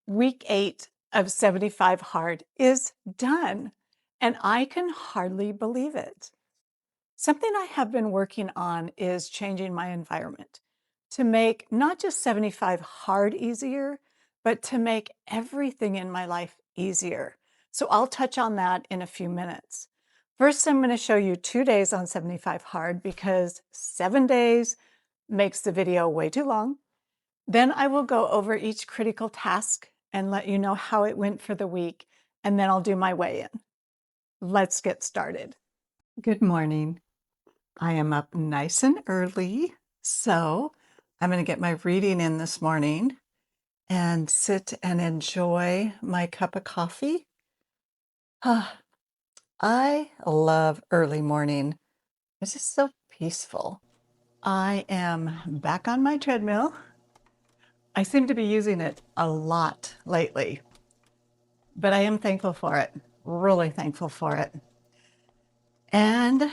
Week 8 of 75 Hard is done, and I can hardly believe it. Something I have been working on is changing my environment to make not just 75 Hard easier, but to make everything in my life easier. So I'll touch on that in a few minutes. First, I'm going to show you 2 days on 75 Hard because 7 days makes the video way too long. Then I will go over each critical task and let you know how it went for the week, and then I'll do my weigh-in. Let's get started. Good morning. I am up nice and early, so I'm going to get my reading in this morning and sit and enjoy my cup of coffee. I love early morning. It's just so peaceful. I am back on my treadmill. I seem to be using it a lot lately, but I am thankful for it, really thankful for it. And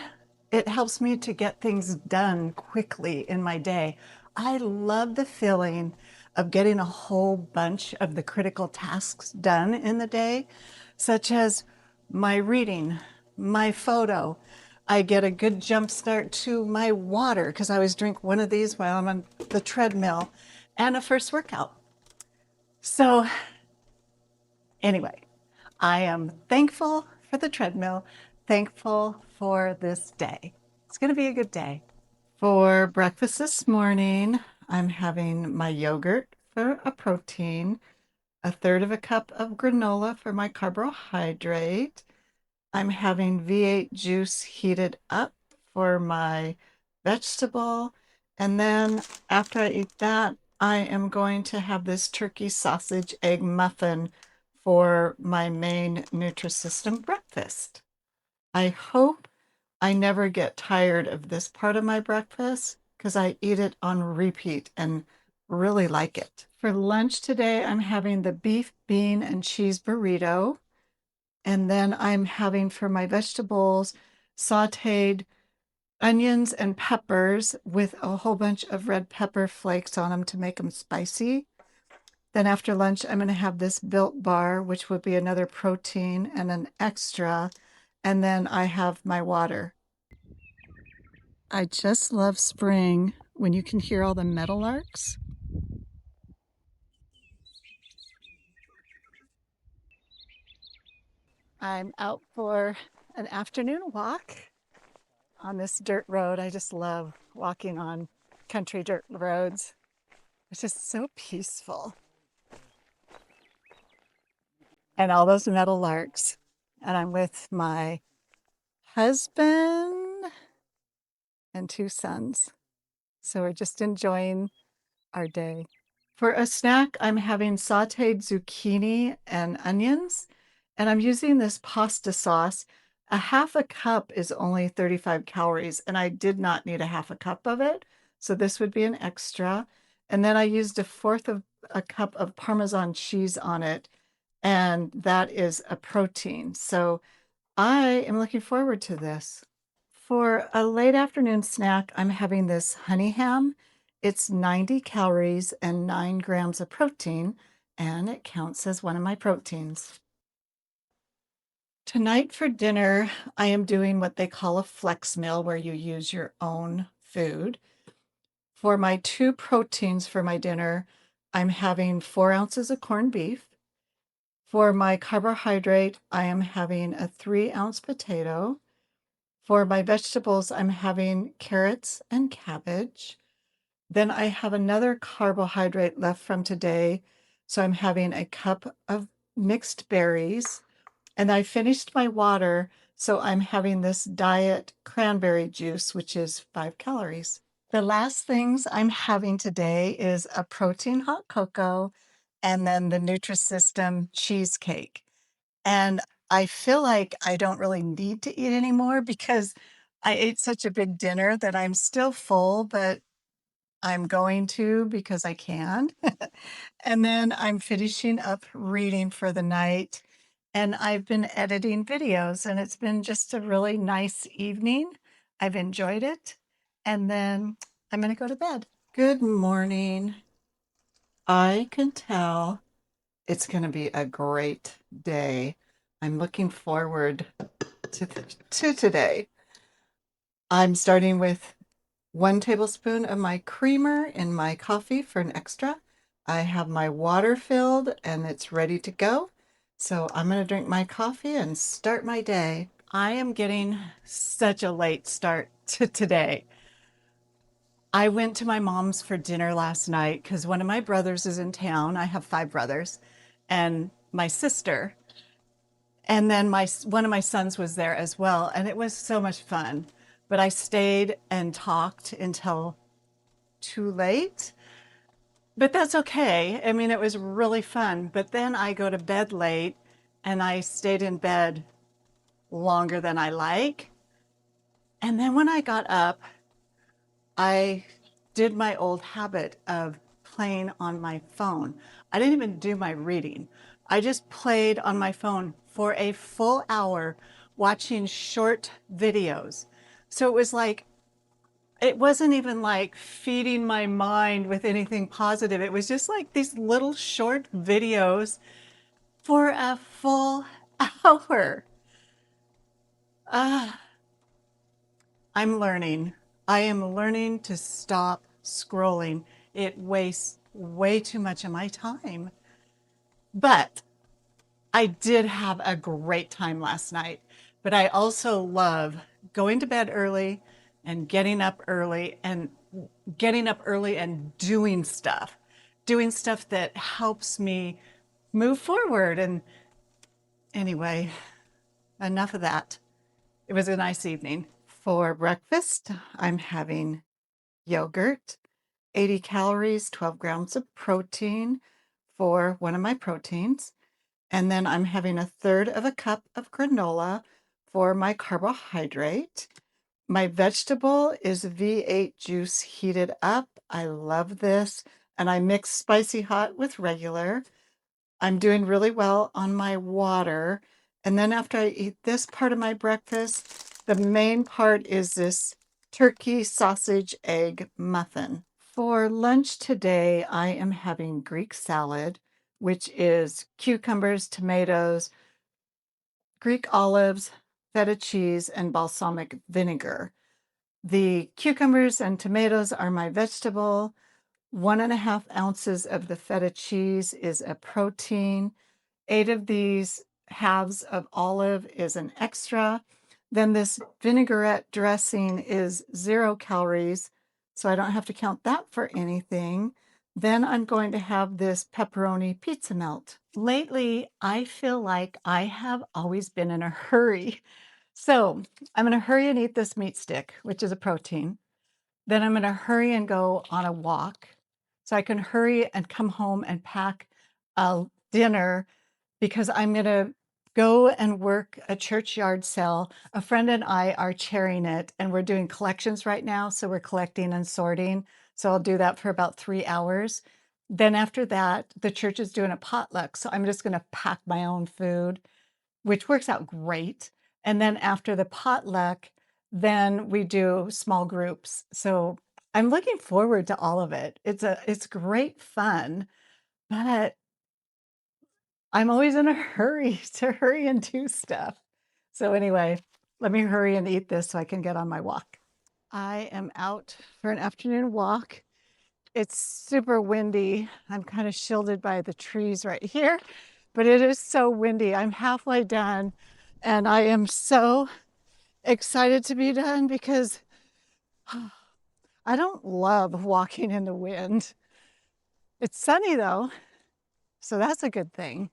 it helps me to get things done quickly in my day. I love the feeling of getting a whole bunch of the critical tasks done in the day, such as my reading, my photo. I get a good jump start to my water because I always drink one of these while I'm on the treadmill, and a first workout. So anyway, I am thankful for the treadmill, thankful for this day. It's going to be a good day. For breakfast this morning, I'm having my yogurt for a protein, a third of a cup of granola for my carbohydrate. I'm having V8 juice heated up for my vegetable. And then after I eat that, I am going to have this turkey sausage egg muffin for my main Nutrisystem breakfast. I hope I never get tired of this part of my breakfast because I eat it on repeat and really like it. For lunch today, I'm having the beef, bean, and cheese burrito. And then I'm having for my vegetables sauteed onions and peppers with a whole bunch of red pepper flakes on them to make them spicy. Then after lunch, I'm going to have this Built Bar, which would be another protein and an extra. And then I have my water. I just love spring when you can hear all the meadowlarks. I'm out for an afternoon walk on this dirt road. I just love walking on country dirt roads. It's just so peaceful. And all those meadowlarks. And I'm with my husband and 2 sons. So we're just enjoying our day. For a snack, I'm having sauteed zucchini and onions, and I'm using this pasta sauce. A half a cup is only 35 calories, and I did not need a half a cup of it, so this would be an extra. And then I used a fourth of a cup of Parmesan cheese on it, and that is a protein. So I am looking forward to this. For a late afternoon snack, I'm having this honey ham. It's 90 calories and 9 grams of protein, and it counts as one of my proteins. Tonight for dinner, I am doing what they call a flex meal, where you use your own food. For my 2 proteins for my dinner, I'm having 4 ounces of corned beef. For my carbohydrate, I am having a 3-ounce potato. For my vegetables, I'm having carrots and cabbage. Then I have another carbohydrate left from today, so I'm having a cup of mixed berries. And I finished my water, so I'm having this diet cranberry juice, which is 5 calories. The last things I'm having today is a protein hot cocoa and then the Nutrisystem cheesecake. And I feel like I don't really need to eat anymore because I ate such a big dinner that I'm still full, but I'm going to because I can. And then I'm finishing up reading for the night, and I've been editing videos, and it's been just a really nice evening. I've enjoyed it. And then I'm going to go to bed. Good morning. I can tell It's going to be a great day. I'm looking forward to today. I'm starting with 1 tablespoon of my creamer in my coffee for an extra. I have my water filled and it's ready to go. So I'm going to drink my coffee and start my day. I am getting such a late start to today. I went to my mom's for dinner last night because one of my brothers is in town. I have 5 brothers and my sister. And then one of my sons was there as well. And it was so much fun. But I stayed and talked until too late. But that's okay. I mean, it was really fun. But then I go to bed late and I stayed in bed longer than I like. And then when I got up, I did my old habit of playing on my phone. I didn't even do my reading. I just played on my phone for a full hour watching short videos. So it was like, it wasn't even like feeding my mind with anything positive. It was just like these little short videos for a full hour. Uh, I'm learning. I am learning to stop scrolling. It wastes way too much of my time. But I did have a great time last night. But I also love going to bed early and getting up early and doing stuff that helps me move forward. And anyway, enough of that. It was a nice evening. For breakfast, I'm having yogurt, 80 calories, 12 grams of protein for one of my proteins. And then I'm having a third of a cup of granola for my carbohydrate. My vegetable is V8 juice heated up. I love this. And I mix spicy hot with regular. I'm doing really well on my water. And then after I eat this part of my breakfast, the main part is this turkey sausage egg muffin. For lunch today, I am having Greek salad, which is cucumbers, tomatoes, Greek olives, feta cheese, and balsamic vinegar. The cucumbers and tomatoes are my vegetable. 1.5 ounces of the feta cheese is a protein. 8 of these halves of olive is an extra. Then this vinaigrette dressing is 0 calories, so I don't have to count that for anything. Then I'm going to have this pepperoni pizza melt. Lately, I feel like I have always been in a hurry. So I'm going to hurry and eat this meat stick, which is a protein. Then I'm going to hurry and go on a walk so I can hurry and come home and pack a dinner because I'm going to go and work a church yard sale. A friend and I are chairing it, and we're doing collections right now. So we're collecting and sorting. So I'll do that for about 3 hours. Then after that, the church is doing a potluck. So I'm just going to pack my own food, which works out great. And then after the potluck, then we do small groups. So I'm looking forward to all of it. It's great fun, but I'm always in a hurry to hurry and do stuff. So anyway, let me hurry and eat this so I can get on my walk. I am out for an afternoon walk. It's super windy. I'm kind of shielded by the trees right here, but it is so windy. I'm halfway done and I am so excited to be done because I don't love walking in the wind. It's sunny though, so that's a good thing.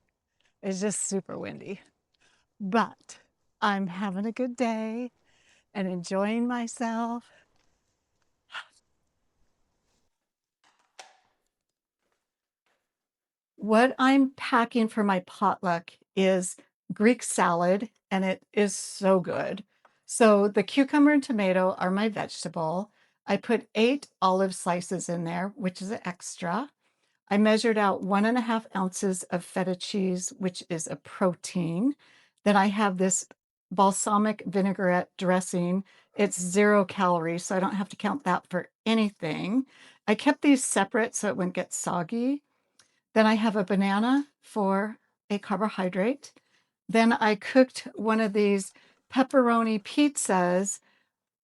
It's just super windy. But I'm having a good day and enjoying myself. What I'm packing for my potluck is Greek salad, and it is so good. So the cucumber and tomato are my vegetable. I put 8 olive slices in there, which is an extra. I measured out 1.5 ounces of feta cheese, which is a protein. Then I have this balsamic vinaigrette dressing. It's 0 calories, so I don't have to count that for anything. I kept these separate so it wouldn't get soggy. Then I have a banana for a carbohydrate. Then I cooked one of these pepperoni pizzas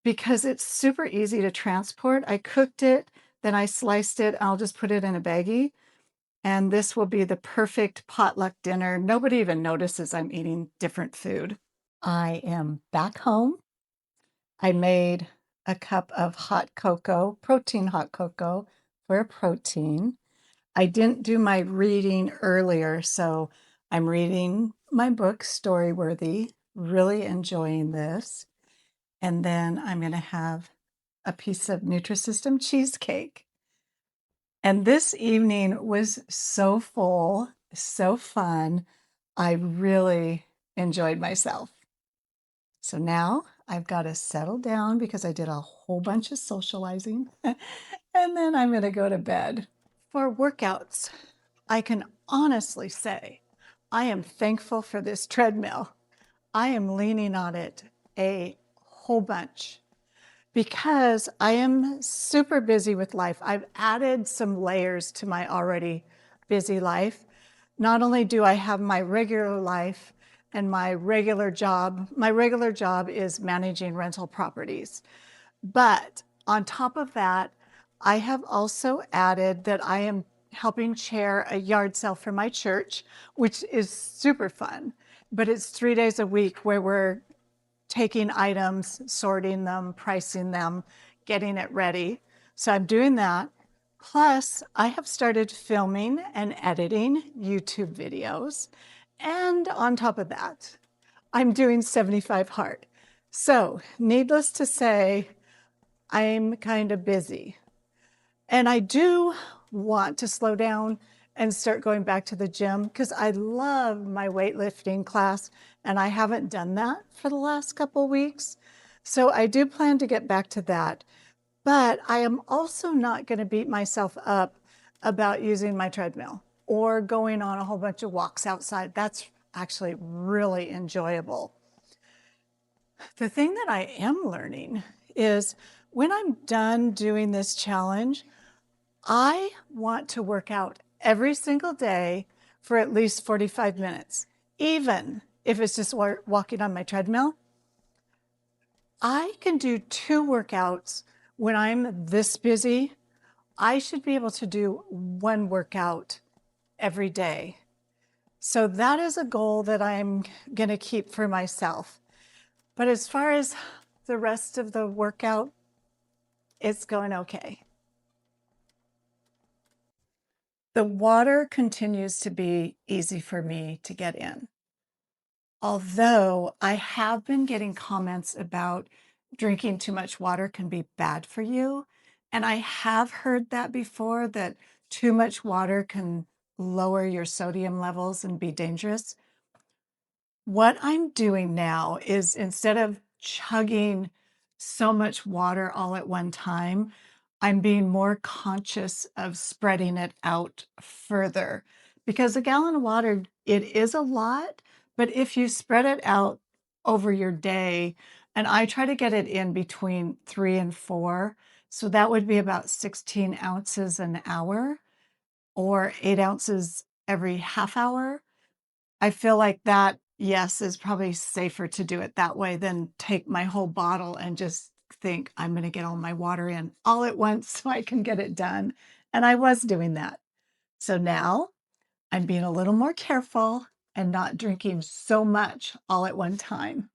because it's super easy to transport. I cooked it, then I sliced it. I'll just put it in a baggie. And this will be the perfect potluck dinner. Nobody even notices I'm eating different food. I am back home. I made a cup of hot cocoa, protein hot cocoa for protein. I didn't do my reading earlier, so I'm reading my book, Storyworthy, really enjoying this. And then I'm going to have a piece of Nutrisystem cheesecake. And this evening was so full, so fun. I really enjoyed myself. So now I've got to settle down because I did a whole bunch of socializing and then I'm going to go to bed. For workouts, I can honestly say I am thankful for this treadmill. I am leaning on it a whole bunch because I am super busy with life. I've added some layers to my already busy life. Not only do I have my regular life and my regular job is managing rental properties. But on top of that, I have also added that I am helping chair a yard sale for my church, which is super fun. But it's 3 days a week where we're taking items, sorting them, pricing them, getting it ready. So I'm doing that. Plus, I have started filming and editing YouTube videos. And on top of that, I'm doing 75 Hard. So, needless to say, I'm kind of busy. And I do want to slow down and start going back to the gym because I love my weightlifting class and I haven't done that for the last couple weeks. So I do plan to get back to that. But I am also not going to beat myself up about using my treadmill or going on a whole bunch of walks outside. That's actually really enjoyable. The thing that I am learning is when I'm done doing this challenge, I want to work out every single day for at least 45 minutes, even if it's just walking on my treadmill. I can do 2 workouts when I'm this busy. I should be able to do 1 workout every day. So that is a goal that I'm going to keep for myself. But as far as the rest of the workout, it's going okay. The water continues to be easy for me to get in. Although I have been getting comments about drinking too much water can be bad for you. And I have heard that before, that too much water can lower your sodium levels and be dangerous. What I'm doing now is instead of chugging so much water all at one time, I'm being more conscious of spreading it out further. Because a gallon of water, it is a lot, but if you spread it out over your day, and I try to get it in between 3 and 4, so that would be about 16 ounces an hour or 8 ounces every half hour. I feel like that, yes, is probably safer to do it that way than take my whole bottle and just think I'm going to get all my water in all at once so I can get it done. And I was doing that. So now I'm being a little more careful and not drinking so much all at one time.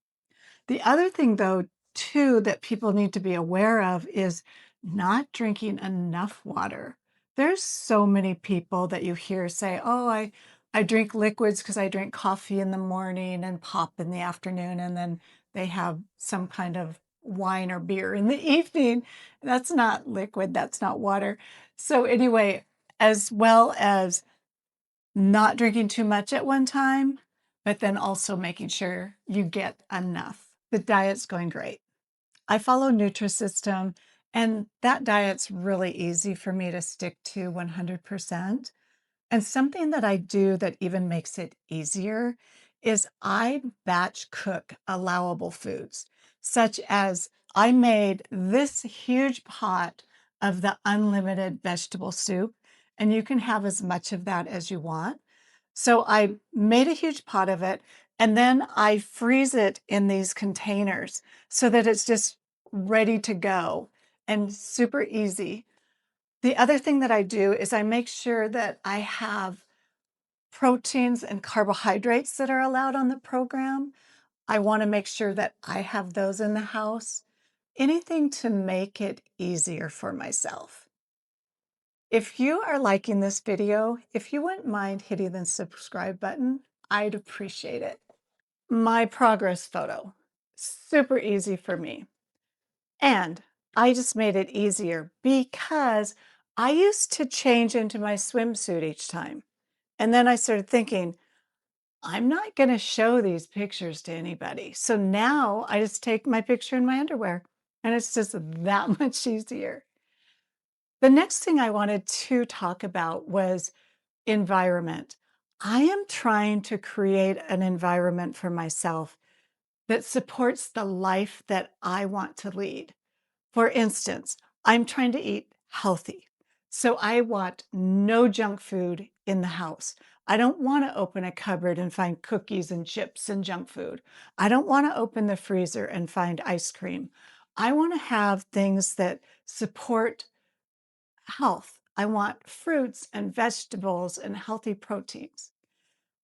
The other thing, though, too, that people need to be aware of is not drinking enough water. There's so many people that you hear say, oh, I drink liquids because I drink coffee in the morning and pop in the afternoon, and then they have some kind of wine or beer in the evening. That's not liquid, that's not water. So anyway, as well as not drinking too much at one time, but then also making sure you get enough. The diet's going great. I follow Nutrisystem, and that diet's really easy for me to stick to 100%. And something that I do that even makes it easier is I batch cook allowable foods, such as I made this huge pot of the unlimited vegetable soup. and you can have as much of that as you want. So I made a huge pot of it, and then I freeze it in these containers so that it's just ready to go and super easy. The other thing that I do is I make sure that I have proteins and carbohydrates that are allowed on the program. I want to make sure that I have those in the house. Anything to make it easier for myself. If you are liking this video, if you wouldn't mind hitting the subscribe button, I'd appreciate it. My progress photo, super easy for me. And I just made it easier because I used to change into my swimsuit each time. And then I started thinking, I'm not going to show these pictures to anybody. So now I just take my picture in my underwear, and it's just that much easier. The next thing I wanted to talk about was environment. I am trying to create an environment for myself that supports the life that I want to lead. For instance, I'm trying to eat healthy. So I want no junk food in the house. I don't want to open a cupboard and find cookies and chips and junk food. I don't want to open the freezer and find ice cream. I want to have things that support health. I want fruits and vegetables and healthy proteins.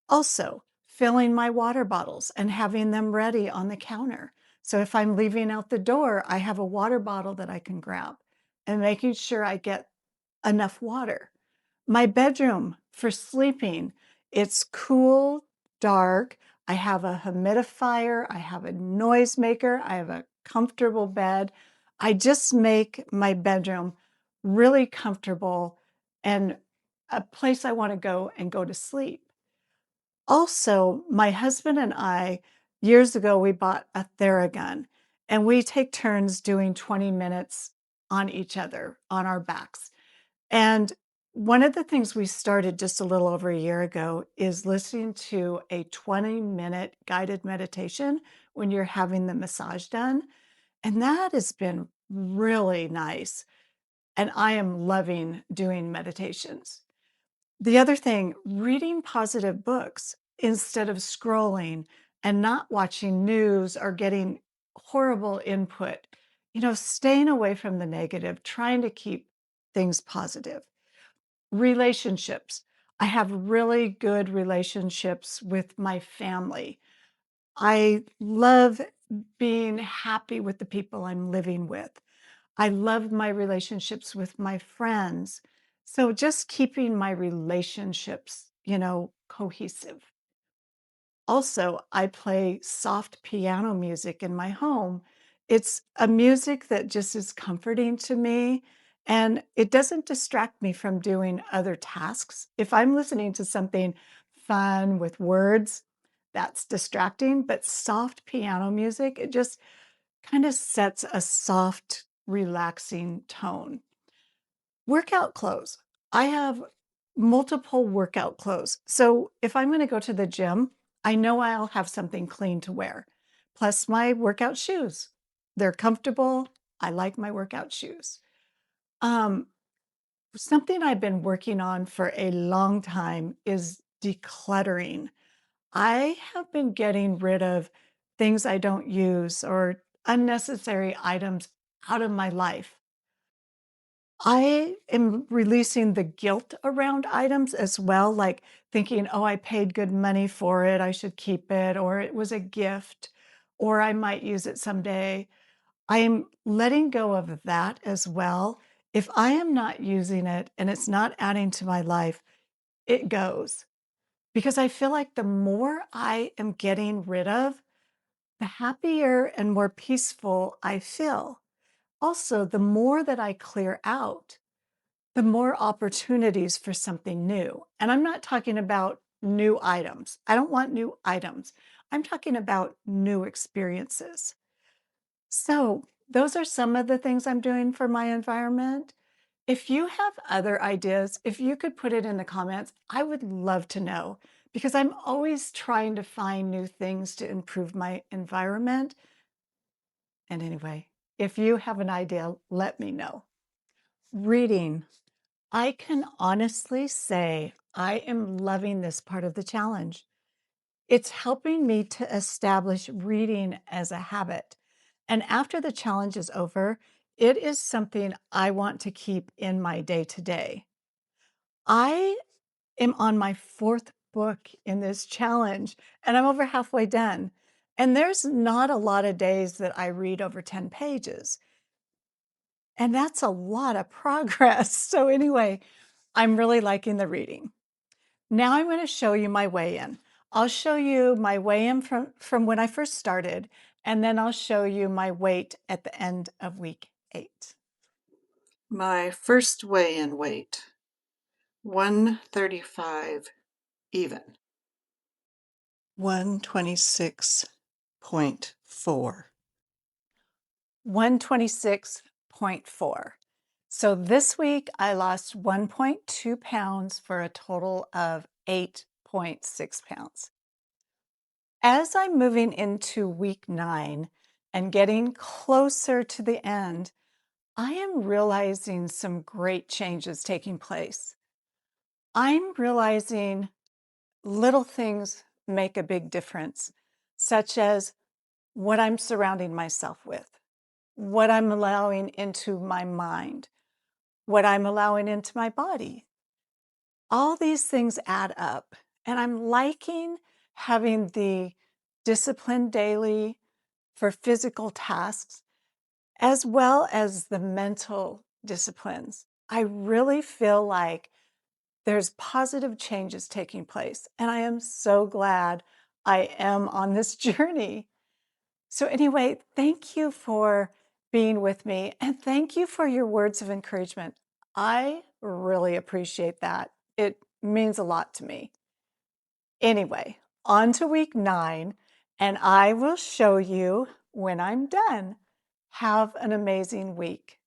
Also, filling my water bottles and having them ready on the counter. So if I'm leaving out the door, I have a water bottle that I can grab, and making sure I get enough water. My bedroom for sleeping, it's cool, dark. I have a humidifier, I have a noisemaker, I have a comfortable bed. I just make my bedroom really comfortable and a place I want to go and go to sleep. Also, my husband and I, years ago, we bought a Theragun, and we take turns doing 20 minutes on each other on our backs. And one of the things we started just a little over a year ago is listening to a 20-minute guided meditation when you're having the massage done. And that has been really nice. And I am loving doing meditations. The other thing, reading positive books instead of scrolling and not watching news or getting horrible input, staying away from the negative, trying to keep things positive. Relationships. I have really good relationships with my family. I love being happy with the people I'm living with. I love my relationships with my friends. So just keeping my relationships, cohesive. Also, I play soft piano music in my home. It's a music that just is comforting to me, and it doesn't distract me from doing other tasks. If I'm listening to something fun with words, that's distracting, but soft piano music, it just kind of sets a soft, relaxing tone. Workout clothes. I have multiple workout clothes. So if I'm going to go to the gym, I know I'll have something clean to wear. Plus my workout shoes. They're comfortable. I like my workout shoes. Um, Something I've been working on for a long time is decluttering. I have been getting rid of things I don't use or unnecessary items out of my life. I am releasing the guilt around items as well, like thinking, oh, I paid good money for it, I should keep it, or it was a gift, or I might use it someday. I am letting go of that as well. If I am not using it and it's not adding to my life, it goes. Because I feel like the more I am getting rid of, the happier and more peaceful I feel. Also, the more that I clear out, the more opportunities for something new. And I'm not talking about new items. I don't want new items. I'm talking about new experiences. So, those are some of the things I'm doing for my environment. If you have other ideas, if you could put it in the comments, I would love to know because I'm always trying to find new things to improve my environment. And anyway, if you have an idea, let me know. Reading. I can honestly say I am loving this part of the challenge. It's helping me to establish reading as a habit. And after the challenge is over, it is something I want to keep in my day to day. I am on my fourth book in this challenge, and I'm over halfway done. And there's not a lot of days that I read over 10 pages. And that's a lot of progress. So, anyway, I'm really liking the reading. Now I'm going to show you my weigh-in. I'll show you my weigh-in from when I first started, and then I'll show you my weight at the end of week 8. My first weigh-in weight, 135 even. 126.4. 126.4. So this week I lost 1.2 pounds for a total of 8.6 pounds. As I'm moving into week 9 and getting closer to the end, I am realizing some great changes taking place. I'm realizing little things make a big difference, such as what I'm surrounding myself with, what I'm allowing into my mind, what I'm allowing into my body. All these things add up, and I'm liking having the discipline daily for physical tasks as well as the mental disciplines. I really feel like there's positive changes taking place, and I am so glad I am on this journey. So, anyway, thank you for being with me, and thank you for your words of encouragement. I really appreciate that. It means a lot to me. Anyway, on to week 9, and I will show you when I'm done. Have an amazing week.